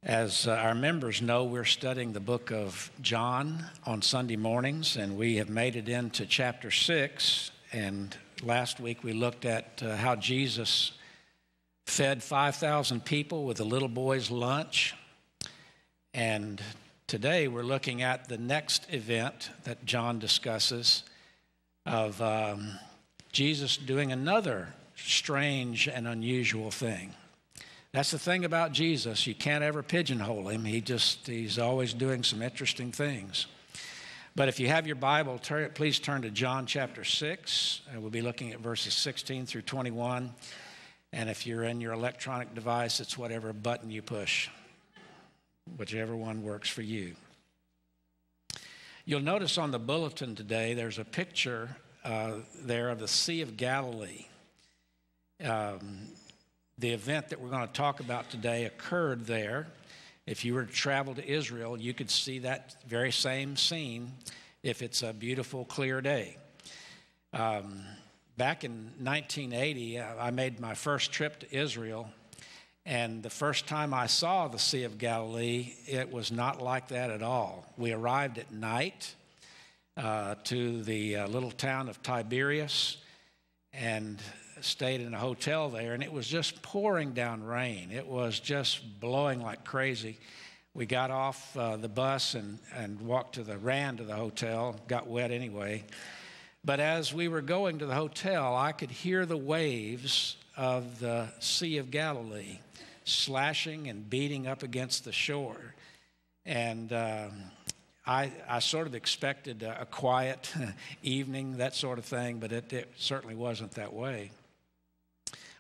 As our members know, we're studying the book of John on Sunday mornings, and we have made it into chapter 6. And last week we looked at how Jesus fed 5,000 people with a little boy's lunch. And today we're looking at the next event that John discusses of Jesus doing another strange and unusual thing. That's the thing about Jesus. You can't ever pigeonhole him. He's always doing some interesting things. But if you have your Bible, please turn to John chapter 6. We'll be looking at verses 16 through 21. And if you're in your electronic device, it's whatever button you push, whichever one works for you. You'll notice on the bulletin today, there's a picture there of the Sea of Galilee. The event that we're going to talk about today occurred there. If you were to travel to Israel, you could see that very same scene if it's a beautiful, clear day. Back in 1980, I made my first trip to Israel, and the first time I saw the Sea of Galilee, it was not like that at all. We arrived at night to the little town of Tiberias, and stayed in a hotel there, and it was just pouring down rain. It was just blowing like crazy. We got off the bus and walked ran to the hotel, got wet anyway. But as we were going to the hotel, I could hear the waves of the Sea of Galilee slashing and beating up against the shore. And I sort of expected a quiet evening, that sort of thing, but it certainly wasn't that way.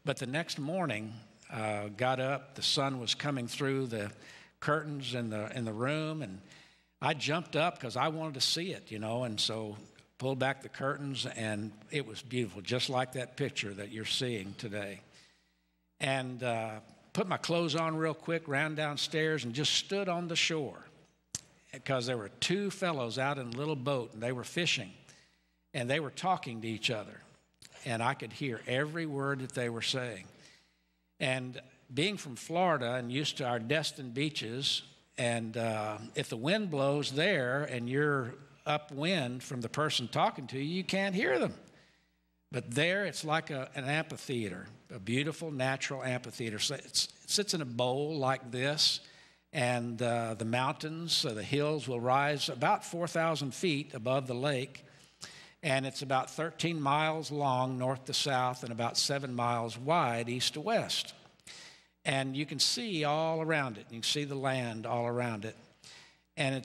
But the next morning, got up, the sun was coming through the curtains in the room, and I jumped up because I wanted to see it, and so pulled back the curtains, and it was beautiful, just like that picture that you're seeing today. And put my clothes on real quick, ran downstairs, and just stood on the shore because there were two fellows out in a little boat, and they were fishing, and they were talking to each other. And I could hear every word that they were saying. And being from Florida and used to our destined beaches, and if the wind blows there and you're upwind from the person talking to you, you can't hear them. But there it's like an amphitheater, a beautiful natural amphitheater. So it sits in a bowl like this, and the mountains, the hills will rise about 4,000 feet above the lake. And it's about 13 miles long north to south and about 7 miles wide east to west. And you can see all around it. You can see the land all around it. And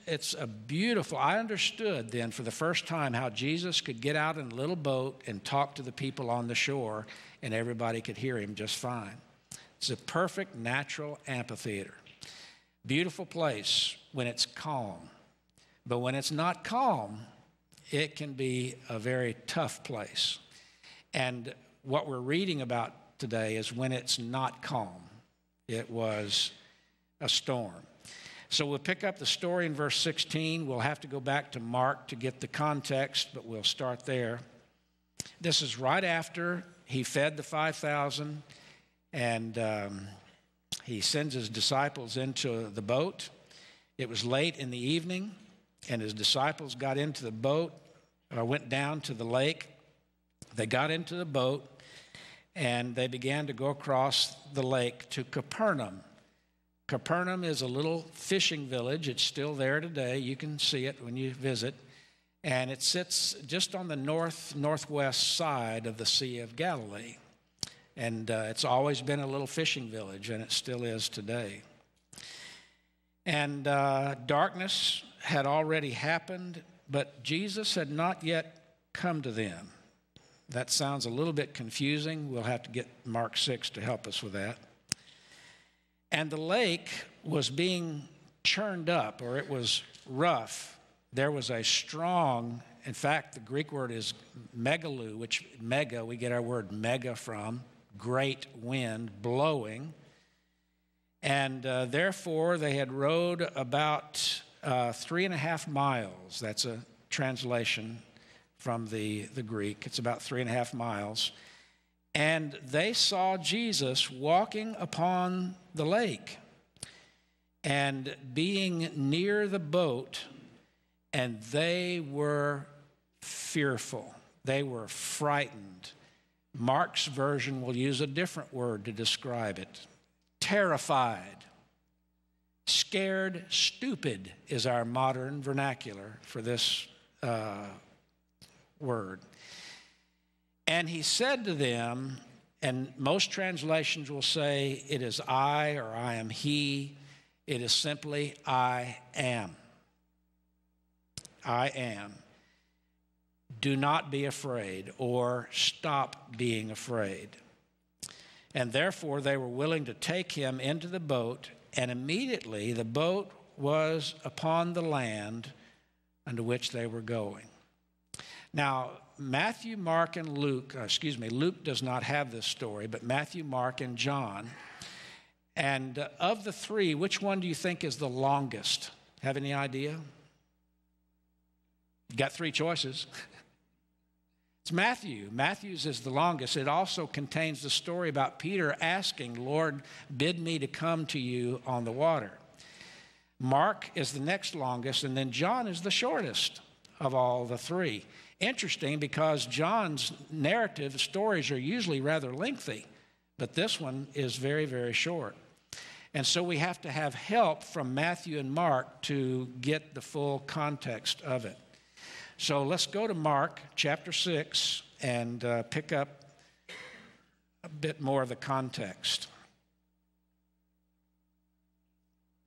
it's a beautiful, I understood then for the first time how Jesus could get out in a little boat and talk to the people on the shore, and everybody could hear him just fine. It's a perfect natural amphitheater. Beautiful place when it's calm. But when it's not calm, it can be a very tough place. And what we're reading about today is when it's not calm. It was a storm. So we'll pick up the story in verse 16. We'll have to go back to Mark to get the context, but we'll start there. This is right after he fed the 5,000, and he sends his disciples into the boat. It was late in the evening, and his disciples got into the boat, went down to the lake. They got into the boat, and they began to go across the lake to Capernaum. Capernaum is a little fishing village. It's still there today. You can see it when you visit. And it sits just on the northwest side of the Sea of Galilee. And it's always been a little fishing village, and it still is today. And darkness had already happened, but Jesus had not yet come to them. That sounds a little bit confusing. We'll have to get Mark 6 to help us with that. And the lake was being churned up, or it was rough. There was a strong, in fact, the Greek word is megalou, which mega, we get our word mega from, great wind blowing. And therefore, they had rowed about 3.5 miles. That's a translation from the Greek. It's about 3.5 miles. And they saw Jesus walking upon the lake. and being near the boat, and they were fearful. They were frightened. Mark's version will use a different word to describe it. Terrified. Scared, stupid is our modern vernacular for this word. And he said to them, and most translations will say, it is I, or I am he. It is simply, I am. I am. Do not be afraid, or stop being afraid. And therefore they were willing to take him into the boat, and immediately the boat was upon the land unto which they were going. Now, Matthew, Mark, and Luke does not have this story, but Matthew, Mark, and John. And of the three, which one do you think is the longest? Have any idea? You got three choices. It's Matthew. Matthew's is the longest. It also contains the story about Peter asking, Lord, bid me to come to you on the water. Mark is the next longest, and then John is the shortest of all the three. Interesting, because John's narrative stories are usually rather lengthy, but this one is very, very short. And so we have to have help from Matthew and Mark to get the full context of it. So let's go to Mark chapter 6 and pick up a bit more of the context.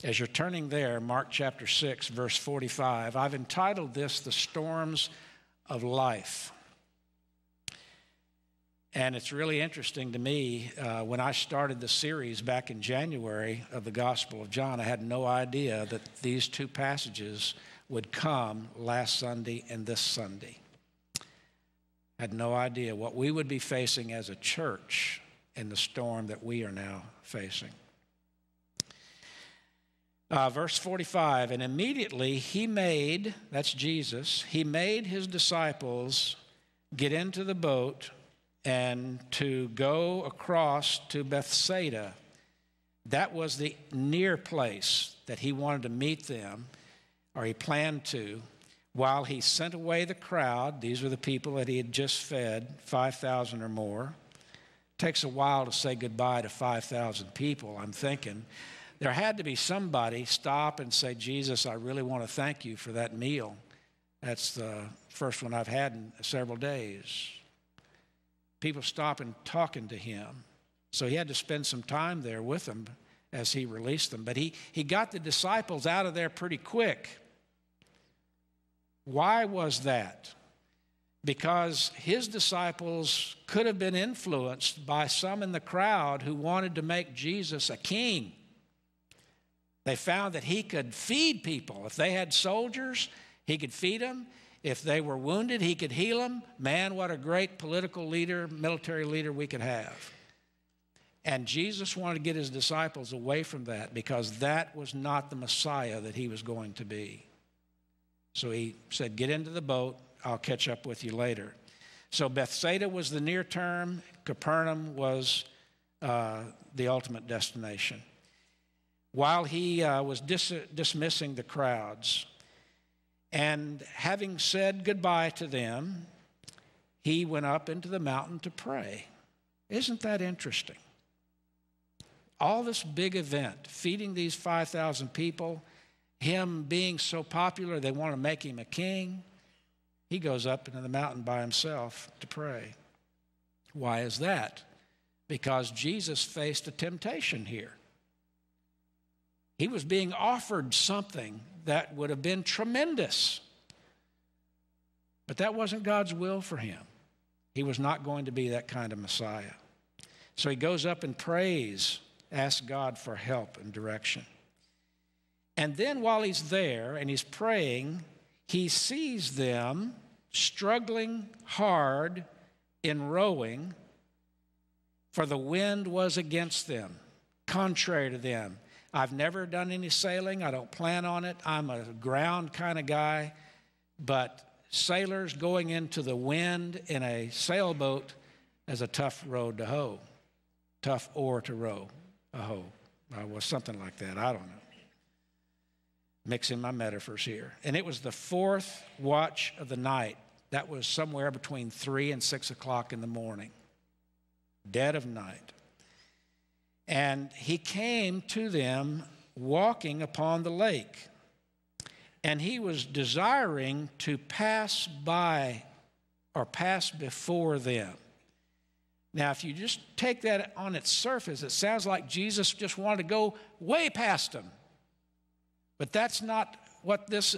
As you're turning there, Mark chapter 6, verse 45, I've entitled this, The Storms of Life. And it's really interesting to me, when I started the series back in January of the Gospel of John, I had no idea that these two passages would come last Sunday and this Sunday. I had no idea what we would be facing as a church in the storm that we are now facing. Verse 45, and immediately he made, that's Jesus, he made his disciples get into the boat and to go across to Bethsaida. That was the near place that he wanted to meet them, or he planned to, while he sent away the crowd. These were the people that he had just fed, 5,000 or more. It takes a while to say goodbye to 5,000 people, I'm thinking. There had to be somebody stop and say, Jesus, I really want to thank you for that meal. That's the first one I've had in several days. People stopping talking to him. So he had to spend some time there with them as he released them. But he got the disciples out of there pretty quick. Why was that? Because his disciples could have been influenced by some in the crowd who wanted to make Jesus a king. They found that he could feed people. If they had soldiers, he could feed them. If they were wounded, he could heal them. Man, what a great political leader, military leader we could have. And Jesus wanted to get his disciples away from that, because that was not the Messiah that he was going to be. So he said, get into the boat. I'll catch up with you later. So Bethsaida was the near term. Capernaum was the ultimate destination. While he was dismissing the crowds, and having said goodbye to them, he went up into the mountain to pray. Isn't that interesting? All this big event, feeding these 5,000 people, him being so popular, they want to make him a king. He goes up into the mountain by himself to pray. Why is that? Because Jesus faced a temptation here. He was being offered something that would have been tremendous. But that wasn't God's will for him. He was not going to be that kind of Messiah. So he goes up and prays, asks God for help and direction. And then while he's there and he's praying, he sees them struggling hard in rowing, for the wind was against them, contrary to them. I've never done any sailing. I don't plan on it. I'm a ground kind of guy. But sailors going into the wind in a sailboat is a tough road to tow. Tough oar to row, a hoe. Or something like that. I don't know. Mixing my metaphors here. And it was the fourth watch of the night. That was somewhere between 3 and 6 o'clock in the morning. Dead of night. And he came to them walking upon the lake. And he was desiring to pass by or pass before them. Now, if you just take that on its surface, it sounds like Jesus just wanted to go way past them. But that's not what this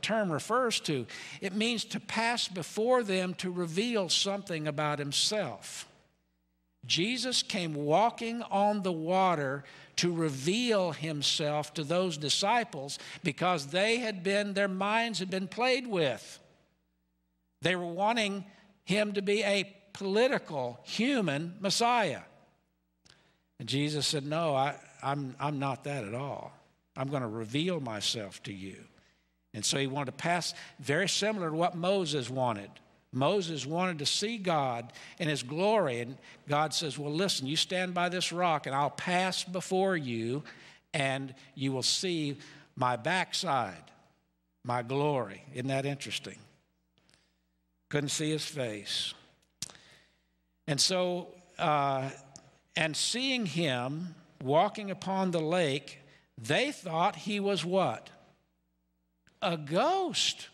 term refers to. It means to pass before them to reveal something about himself. Jesus came walking on the water to reveal himself to those disciples because their minds had been played with. They were wanting him to be a political, human Messiah. And Jesus said, no, I'm not that at all. I'm going to reveal myself to you. And so he wanted to pass, very similar to what Moses wanted. Moses wanted to see God in his glory. And God says, well, listen, you stand by this rock and I'll pass before you and you will see my backside, my glory. Isn't that interesting? Couldn't see his face. And so, and seeing him walking upon the lake, they thought he was what? A ghost.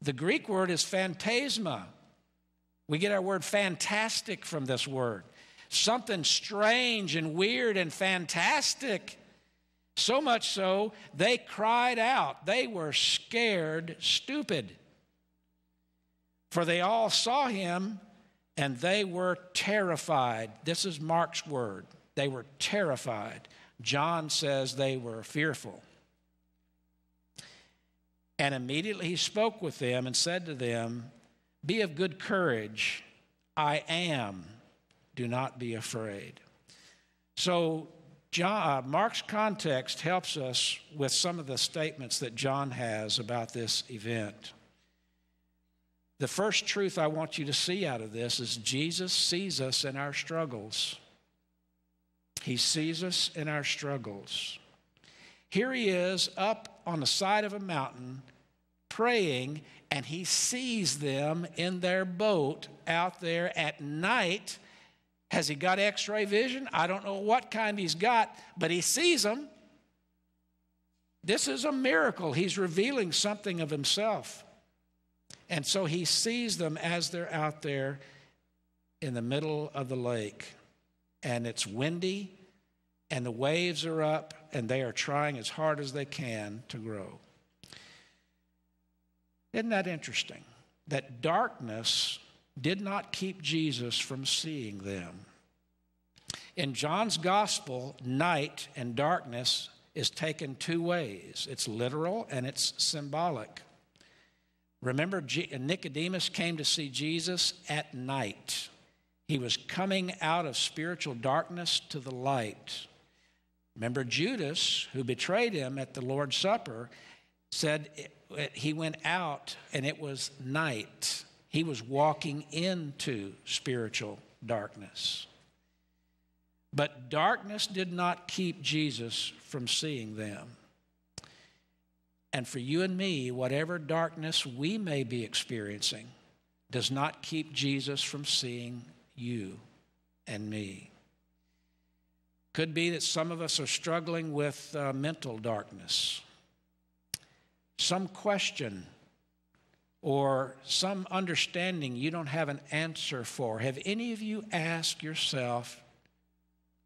The Greek word is phantasma. We get our word fantastic from this word. Something strange and weird and fantastic. So much so, they cried out. They were scared stupid. For they all saw him and they were terrified. This is Mark's word. They were terrified. John says they were fearful. And immediately he spoke with them and said to them, be of good courage. I am. Do not be afraid. So Mark's context helps us with some of the statements that John has about this event. The first truth I want you to see out of this is Jesus sees us in our struggles. He sees us in our struggles. Here he is up on the side of a mountain praying, and he sees them in their boat out there at night. Has he got x-ray vision? I don't know what kind he's got, but he sees them. This is a miracle. He's revealing something of himself. And so he sees them as they're out there in the middle of the lake. And it's windy, and the waves are up, and they are trying as hard as they can to grow. Isn't that interesting? That darkness did not keep Jesus from seeing them. In John's gospel, night and darkness is taken two ways. It's literal and it's symbolic. Remember, Nicodemus came to see Jesus at night. He was coming out of spiritual darkness to the light. Remember, Judas, who betrayed him at the Lord's Supper, said he went out and it was night. He was walking into spiritual darkness. But darkness did not keep Jesus from seeing them. And for you and me, whatever darkness we may be experiencing does not keep Jesus from seeing you and me. Could be that some of us are struggling with mental darkness, some question or some understanding you don't have an answer for. Have any of you asked yourself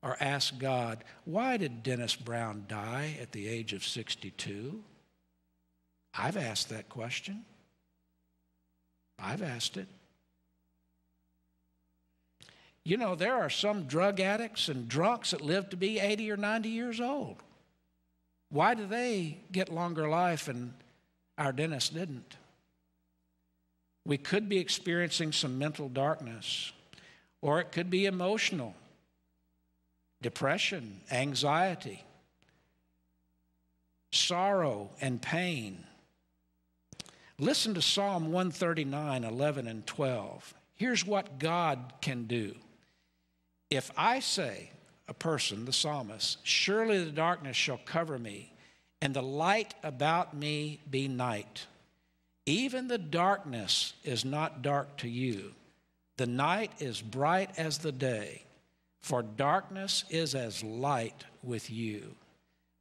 or asked God, why did Dennis Brown die at the age of 62? I've asked that question. I've asked it. You know, there are some drug addicts and drunks that live to be 80 or 90 years old. Why do they get longer life and our Dennis didn't? We could be experiencing some mental darkness, or it could be emotional, depression, anxiety, sorrow, and pain. Listen to Psalm 139, 11 and 12. Here's what God can do. If I say, a person, the psalmist, surely the darkness shall cover me, and the light about me be night. Even the darkness is not dark to you. The night is bright as the day, for darkness is as light with you.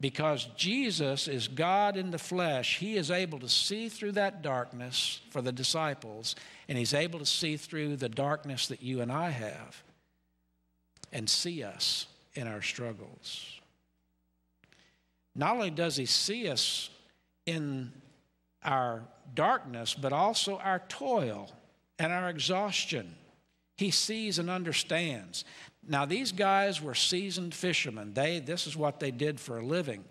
Because Jesus is God in the flesh, he is able to see through that darkness for the disciples, and he's able to see through the darkness that you and I have and see us in our struggles. Not only does he see us in our darkness, but also our toil and our exhaustion. He sees and understands. Now, these guys were seasoned fishermen. This is what they did for a living.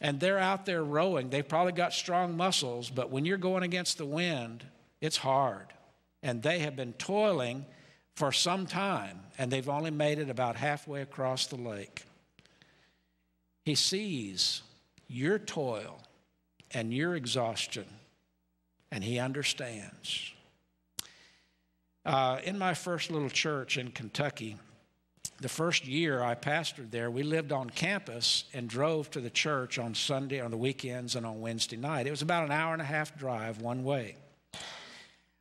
And they're out there rowing. They've probably got strong muscles, but when you're going against the wind, it's hard. And they have been toiling for some time, and they've only made it about halfway across the lake. He sees your toil and your exhaustion, and he understands. In my first little church in Kentucky, the first year I pastored there, we lived on campus and drove to the church on Sunday, on the weekends, and on Wednesday night. It was about an hour-and-a-half drive one way.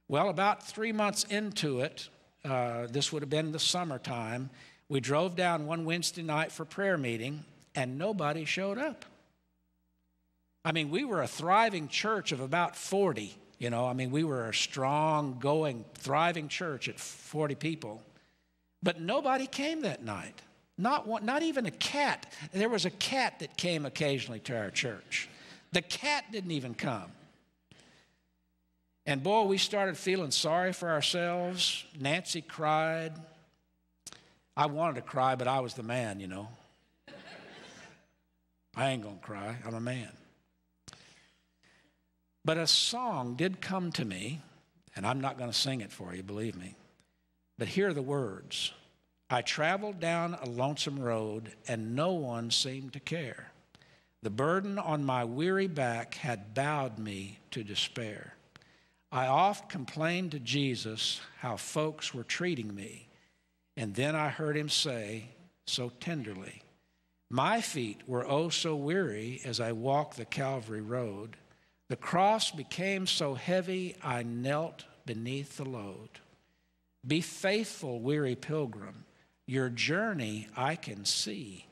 Well, about 3 months into it, this would have been the summertime, we drove down one Wednesday night for prayer meeting, and nobody showed up. I mean, we were a thriving church of about 40. We were a strong, going, thriving church at 40 people. But nobody came that night. Not even a cat. There was a cat that came occasionally to our church. The cat didn't even come. And boy, we started feeling sorry for ourselves. Nancy cried. I wanted to cry, but I was the man, I ain't going to cry. I'm a man. But a song did come to me, and I'm not going to sing it for you, believe me. But here are the words. I traveled down a lonesome road, and no one seemed to care. The burden on my weary back had bowed me to despair. I oft complained to Jesus how folks were treating me, and then I heard him say so tenderly, my feet were oh so weary as I walked the Calvary road. The cross became so heavy, I knelt beneath the load. Be faithful, weary pilgrim. Your journey I can see.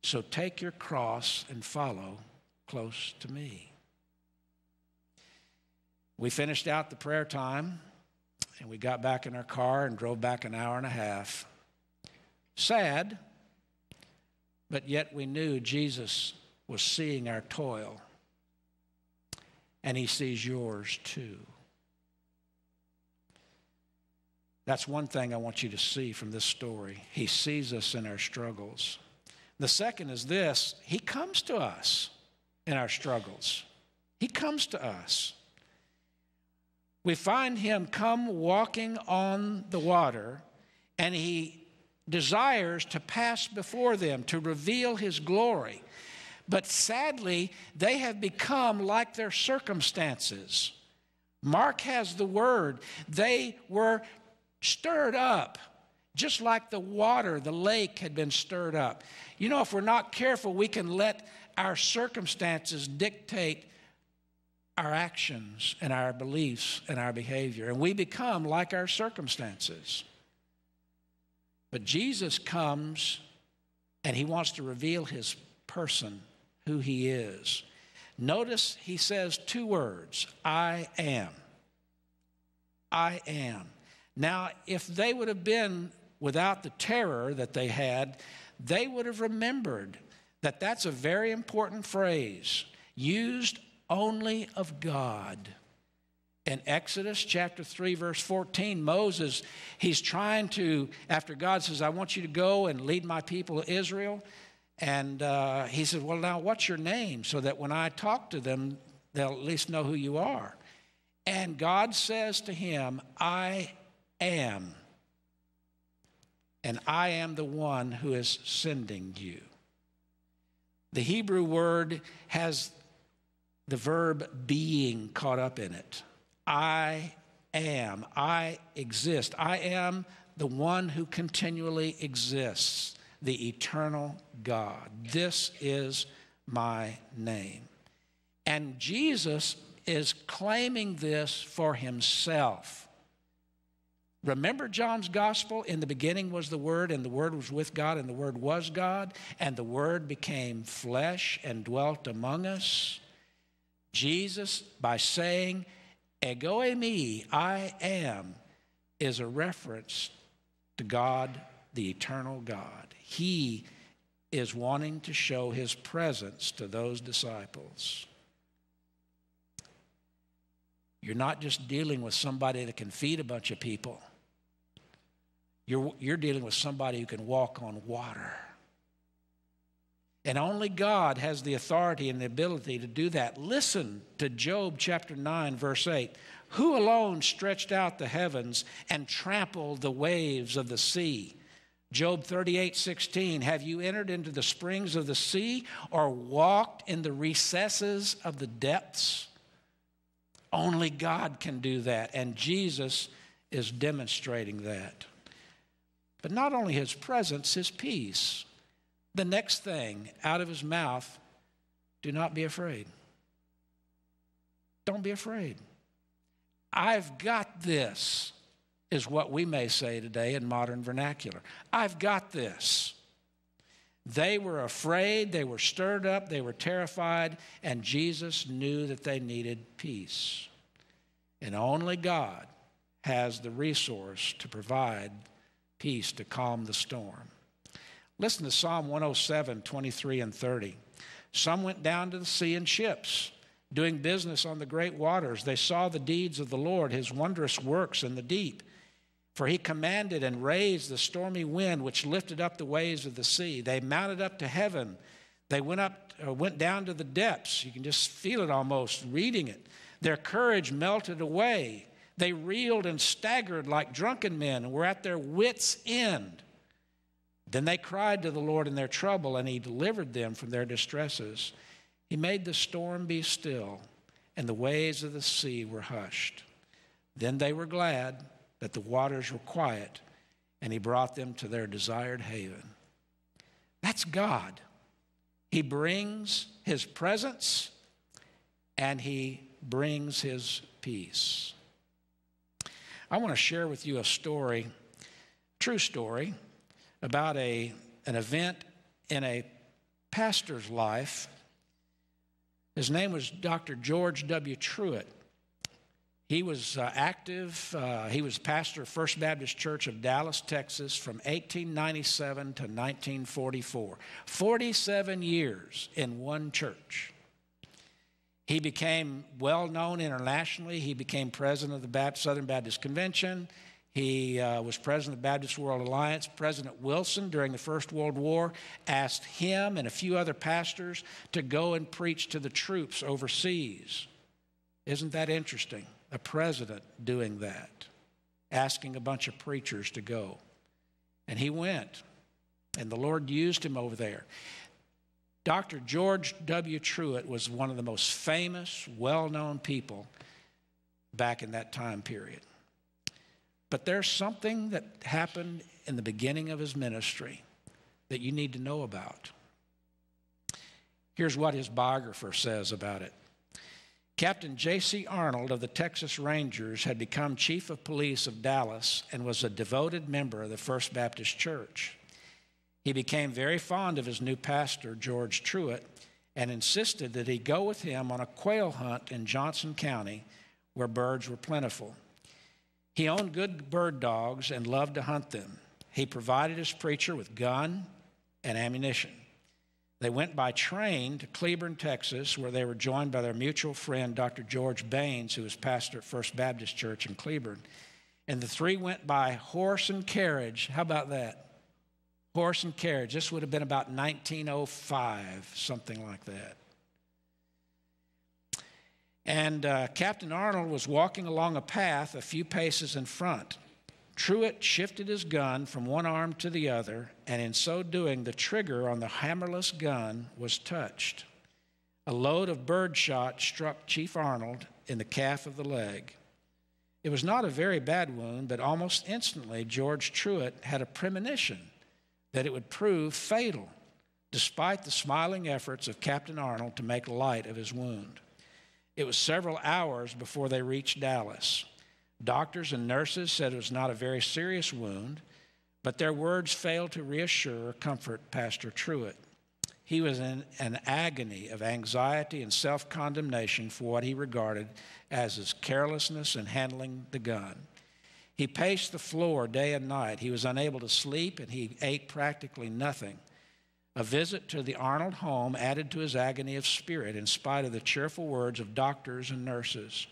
So take your cross and follow close to me. We finished out the prayer time, and we got back in our car and drove back an hour and a half. Sad, but yet we knew Jesus was seeing our toil. And he sees yours too. That's one thing I want you to see from this story. He sees us in our struggles. The second is this. He comes to us in our struggles. He comes to us. We find him come walking on the water, and he desires to pass before them, to reveal his glory. But sadly, they have become like their circumstances. Mark has the word. They were stirred up, just like the water, the lake had been stirred up. If we're not careful, we can let our circumstances dictate our actions and our beliefs and our behavior. And we become like our circumstances. But Jesus comes, and he wants to reveal his person, who he is. Notice he says two words, I am. I am. Now, if they would have been without the terror that they had, they would have remembered that that's a very important phrase, used only of God. In Exodus chapter 3, verse 14, Moses, he's trying to, after God says, I want you to go and lead my people Israel, and he said, well, now, what's your name? So that when I talk to them, they'll at least know who you are. And God says to him, I am. And I am the one who is sending you. The Hebrew word has the verb being caught up in it. I am. I exist. I am the one who continually exists. The eternal God. This is my name. And Jesus is claiming this for himself. Remember John's gospel? In the beginning was the Word, and the Word was with God, and the Word was God, and the Word became flesh and dwelt among us. Jesus, by saying, ego eimi, I am, is a reference to God, the eternal God. He is wanting to show his presence to those disciples. You're not just dealing with somebody that can feed a bunch of people. You're dealing with somebody who can walk on water. And only God has the authority and the ability to do that. Listen to Job chapter 9, verse 8. Who alone stretched out the heavens and trampled the waves of the sea? Job 38:16. Have you entered into the springs of the sea or walked in the recesses of the depths? Only God can do that, and Jesus is demonstrating that. But not only his presence, his peace. The next thing out of his mouth, do not be afraid. Don't be afraid. I've got this, is what we may say today in modern vernacular. I've got this. They were afraid, they were stirred up, they were terrified, and Jesus knew that they needed peace. And only God has the resource to provide peace to calm the storm. Listen to Psalm 107, 23 and 30. Some went down to the sea in ships, doing business on the great waters. They saw the deeds of the Lord, his wondrous works in the deep. For he commanded and raised the stormy wind, which lifted up the waves of the sea. They mounted up to heaven. They went down to the depths. You can just feel it almost reading it. Their courage melted away. They reeled and staggered like drunken men and were at their wits' end. Then they cried to the Lord in their trouble, and he delivered them from their distresses. He made the storm be still, and the waves of the sea were hushed. Then they were glad that the waters were quiet, and he brought them to their desired haven. That's God. He brings his presence, and he brings his peace. I want to share with you a story, true story, about an event in a pastor's life. His name was Dr. George W. Truett. He was active. He was pastor of First Baptist Church of Dallas, Texas from 1897 to 1944. 47 years in one church. He became well known internationally. He became president of the Southern Baptist Convention. He was president of the Baptist World Alliance. President Wilson, during the First World War, asked him and a few other pastors to go and preach to the troops overseas. Isn't that interesting? A president doing that, asking a bunch of preachers to go. And he went, and the Lord used him over there. Dr. George W. Truett was one of the most famous, well-known people back in that time period. But there's something that happened in the beginning of his ministry that you need to know about. Here's what his biographer says about it. Captain J.C. Arnold of the Texas Rangers had become chief of police of Dallas and was a devoted member of the First Baptist Church. He became very fond of his new pastor, George Truett, and insisted that he go with him on a quail hunt in Johnson County where birds were plentiful. He owned good bird dogs and loved to hunt them. He provided his preacher with gun and ammunition. They went by train to Cleburne, Texas, where they were joined by their mutual friend, Dr. George Baines, who was pastor at First Baptist Church in Cleburne. And the three went by horse and carriage. How about that? Horse and carriage. This would have been about 1905, something like that. And Captain Arnold was walking along a path a few paces in front. Truett shifted his gun from one arm to the other, and in so doing, the trigger on the hammerless gun was touched. A load of bird shot struck Chief Arnold in the calf of the leg. It was not a very bad wound, but almost instantly, George Truett had a premonition that it would prove fatal despite the smiling efforts of Captain Arnold to make light of his wound. It was several hours before they reached Dallas. Doctors and nurses said it was not a very serious wound, but their words failed to reassure or comfort Pastor Truett. He was in an agony of anxiety and self-condemnation for what he regarded as his carelessness in handling the gun. He paced the floor day and night. He was unable to sleep, and he ate practically nothing. A visit to the Arnold home added to his agony of spirit in spite of the cheerful words of doctors and nurses.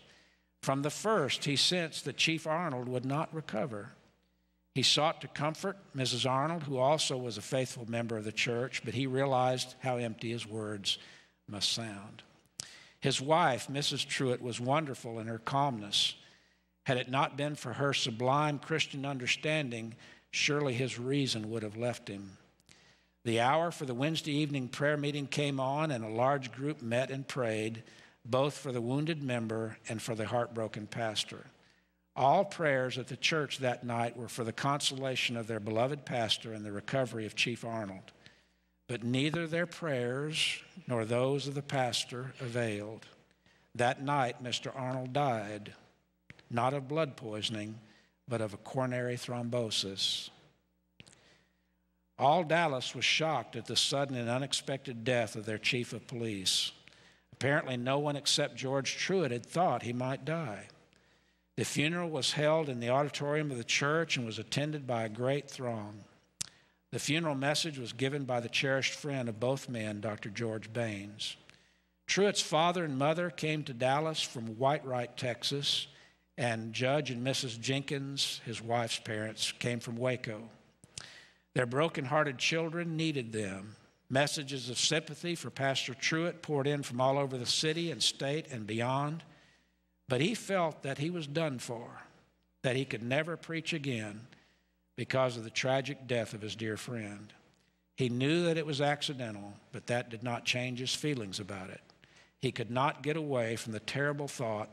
From the first, he sensed that Chief Arnold would not recover. He sought to comfort Mrs. Arnold, who also was a faithful member of the church, but he realized how empty his words must sound. His wife, Mrs. Truett, was wonderful in her calmness. Had it not been for her sublime Christian understanding, surely his reason would have left him. The hour for the Wednesday evening prayer meeting came on, and a large group met and prayed, both for the wounded member and for the heartbroken pastor. All prayers at the church that night were for the consolation of their beloved pastor and the recovery of Chief Arnold. But neither their prayers nor those of the pastor availed. That night, Mr. Arnold died, not of blood poisoning, but of a coronary thrombosis. All Dallas was shocked at the sudden and unexpected death of their chief of police. Apparently, no one except George Truett had thought he might die. The funeral was held in the auditorium of the church and was attended by a great throng. The funeral message was given by the cherished friend of both men, Dr. George Baines. Truett's father and mother came to Dallas from Whitewright, Texas, and Judge and Mrs. Jenkins, his wife's parents, came from Waco. Their broken-hearted children needed them. Messages of sympathy for Pastor Truett poured in from all over the city and state and beyond. But he felt that he was done for, that he could never preach again because of the tragic death of his dear friend. He knew that it was accidental, but that did not change his feelings about it. He could not get away from the terrible thought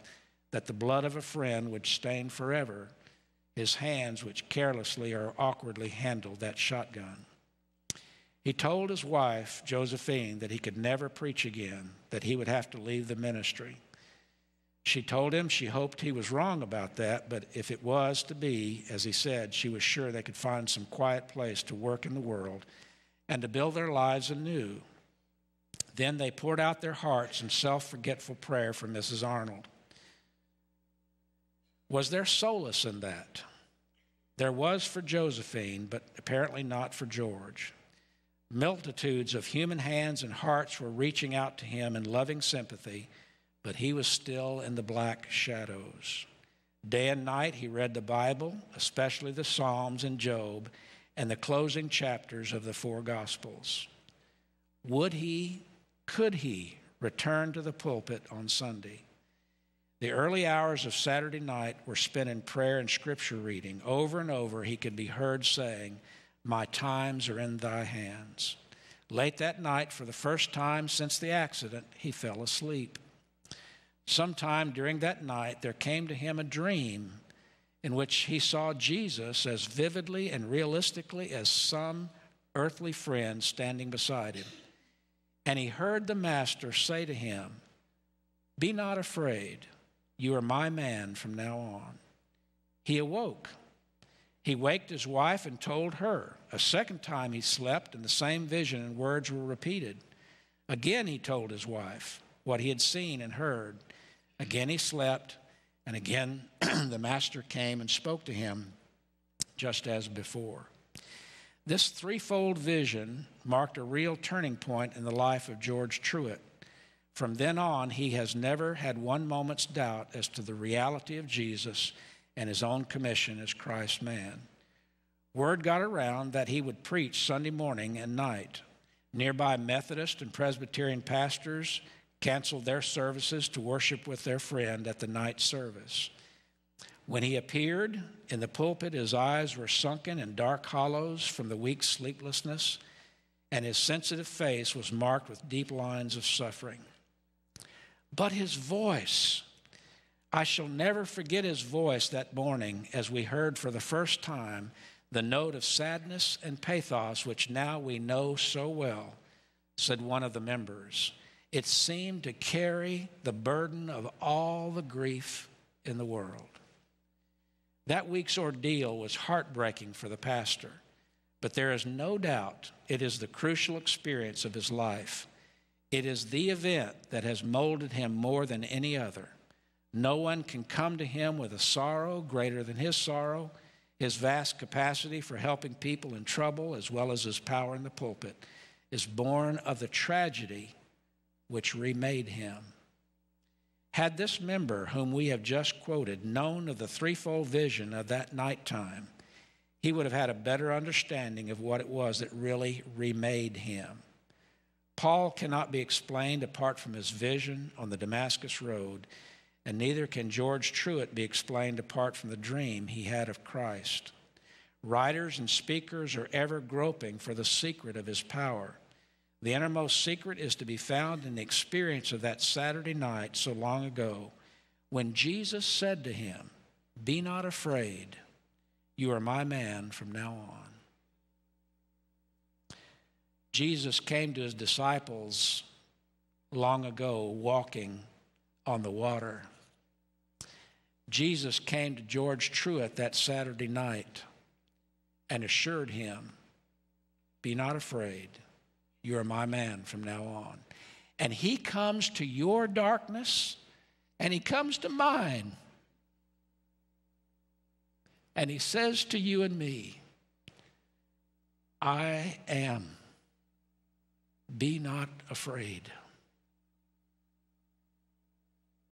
that the blood of a friend would stain forever his hands, which carelessly or awkwardly handled that shotgun. He told his wife, Josephine, that he could never preach again, that he would have to leave the ministry. She told him she hoped he was wrong about that, but if it was to be, as he said, she was sure they could find some quiet place to work in the world and to build their lives anew. Then they poured out their hearts in self-forgetful prayer for Mrs. Arnold. Was there solace in that? There was for Josephine, but apparently not for George. Multitudes of human hands and hearts were reaching out to him in loving sympathy, but he was still in the black shadows. Day and night he read the Bible, especially the Psalms and Job, and the closing chapters of the four Gospels. Could he return to the pulpit on Sunday? The early hours of Saturday night were spent in prayer and scripture reading. Over and over he could be heard saying, "My times are in thy hands." Late that night, for the first time since the accident, he fell asleep. Sometime during that night, there came to him a dream in which he saw Jesus as vividly and realistically as some earthly friend standing beside him. And he heard the Master say to him, "Be not afraid. You are my man from now on." He awoke. He waked his wife and told her. A second time he slept, and the same vision and words were repeated. Again he told his wife what he had seen and heard. Again he slept, and again the Master came and spoke to him just as before. This threefold vision marked a real turning point in the life of George Truett. From then on, he has never had one moment's doubt as to the reality of Jesus and his own commission as Christ's man. Word got around that he would preach Sunday morning and night. Nearby Methodist and Presbyterian pastors canceled their services to worship with their friend at the night service. When he appeared in the pulpit, his eyes were sunken in dark hollows from the week's sleeplessness, and his sensitive face was marked with deep lines of suffering. But his voice, I shall never forget his voice that morning as we heard for the first time the note of sadness and pathos which now we know so well. said one of the members. It seemed to carry the burden of all the grief in the world. That week's ordeal was heartbreaking for the pastor, but there is no doubt it is the crucial experience of his life. It is the event that has molded him more than any other. No one can come to him with a sorrow greater than his sorrow. His vast capacity for helping people in trouble, as well as his power in the pulpit, is born of the tragedy which remade him. Had this member, whom we have just quoted, known of the threefold vision of that nighttime, he would have had a better understanding of what it was that really remade him. Paul cannot be explained apart from his vision on the Damascus Road, and neither can George Truett be explained apart from the dream he had of Christ. Writers and speakers are ever groping for the secret of his power. The innermost secret is to be found in the experience of that Saturday night so long ago when Jesus said to him, "Be not afraid, you are my man from now on." Jesus came to his disciples long ago walking on the water. Jesus came to George Truett that Saturday night and assured him, "Be not afraid, you are my man from now on." And he comes to your darkness, and he comes to mine. And he says to you and me, "I am. Be not afraid."